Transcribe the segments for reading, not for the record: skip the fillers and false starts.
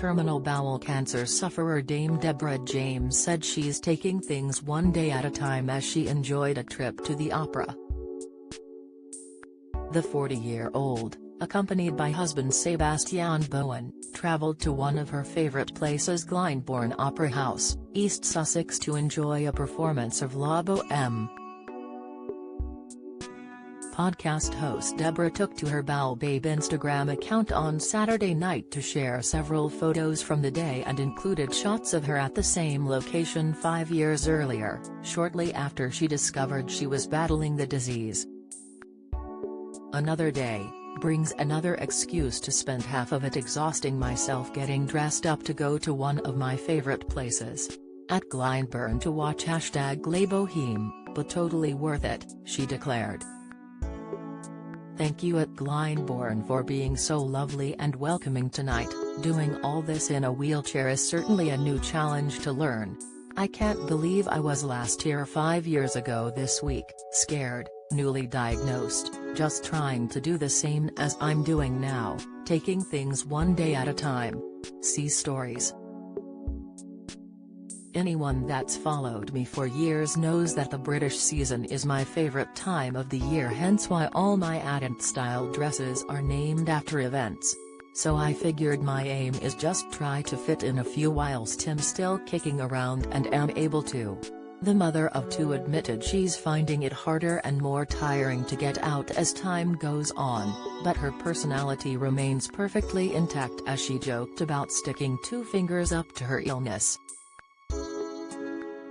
terminal bowel cancer sufferer Dame Deborah James said she's taking things one day at a time as she enjoyed a trip to the opera. The 40-year-old, accompanied by husband Sebastian Bowen, travelled to one of her favourite places, Glyndebourne Opera House, East Sussex, to enjoy a performance of La Bohème. Podcast host Deborah took to her Bowel Babe Instagram account on Saturday night to share several photos from the day and included shots of her at the same location 5 years earlier, shortly after she discovered she was battling the disease. Another day brings another excuse to spend half of it exhausting myself getting dressed up to go to one of my favorite places at Glyndebourne to watch #La Bohème, but totally worth it, she declared. Thank you at Glyndebourne for being so lovely and welcoming tonight. Doing all this in a wheelchair is certainly a new challenge to learn. I can't believe I was last here 5 years ago this week, scared, newly diagnosed, just trying to do the same as I'm doing now, taking things one day at a time. See stories. Anyone that's followed me for years knows that the British season is my favourite time of the year, hence why all my Advent-style dresses are named after events. So I figured my aim is just try to fit in a few whilst I'm still kicking around and am able to. The mother of two admitted she's finding it harder and more tiring to get out as time goes on, but her personality remains perfectly intact as she joked about sticking two fingers up to her illness.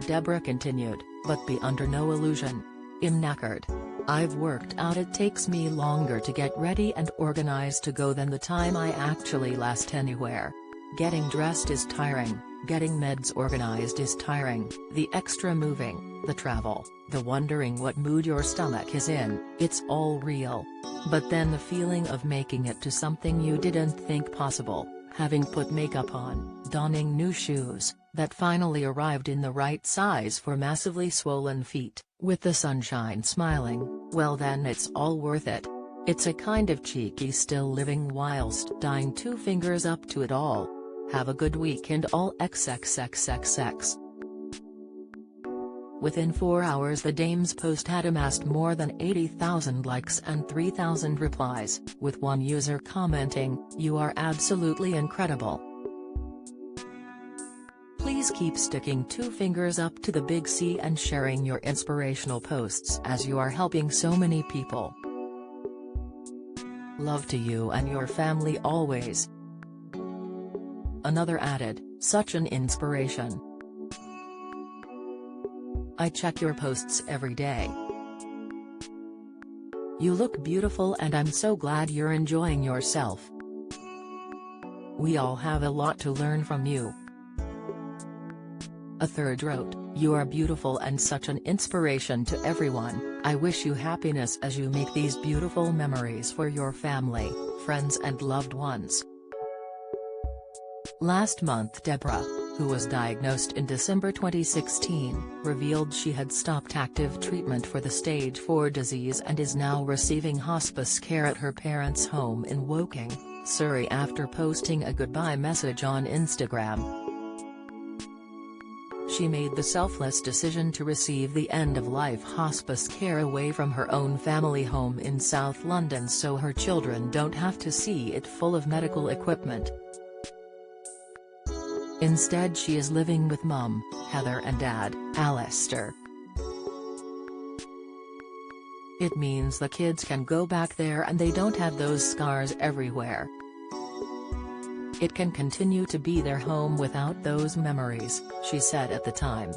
Deborah continued, but be under no illusion. I'm knackered. I've worked out it takes me longer to get ready and organized to go than the time I actually last anywhere. Getting dressed is tiring, getting meds organized is tiring, the extra moving, the travel, the wondering what mood your stomach is in, it's all real. But then the feeling of making it to something you didn't think possible, having put makeup on, donning new shoes, that finally arrived in the right size for massively swollen feet, with the sunshine smiling, well then it's all worth it. It's a kind of cheeky still living whilst dying two fingers up to it all. Have a good weekend all XXXXX. Within 4 hours the Dame's post had amassed more than 80,000 likes and 3,000 replies, with one user commenting, "You are absolutely incredible. Please keep sticking two fingers up to the big C and sharing your inspirational posts as you are helping so many people. Love to you and your family always." Another added, "Such an inspiration. I check your posts every day. You look beautiful and I'm so glad you're enjoying yourself. We all have a lot to learn from you." A third wrote, "You are beautiful and such an inspiration to everyone. I wish you happiness as you make these beautiful memories for your family, friends and loved ones." Last month Deborah, who was diagnosed in December 2016, revealed she had stopped active treatment for the stage 4 disease and is now receiving hospice care at her parents' home in Woking, Surrey after posting a goodbye message on Instagram. She made the selfless decision to receive the end-of-life hospice care away from her own family home in South London so her children don't have to see it full of medical equipment. Instead she is living with Mum, Heather and Dad, Alistair. It means the kids can go back there and they don't have those scars everywhere. It can continue to be their home without those memories, she said at the time.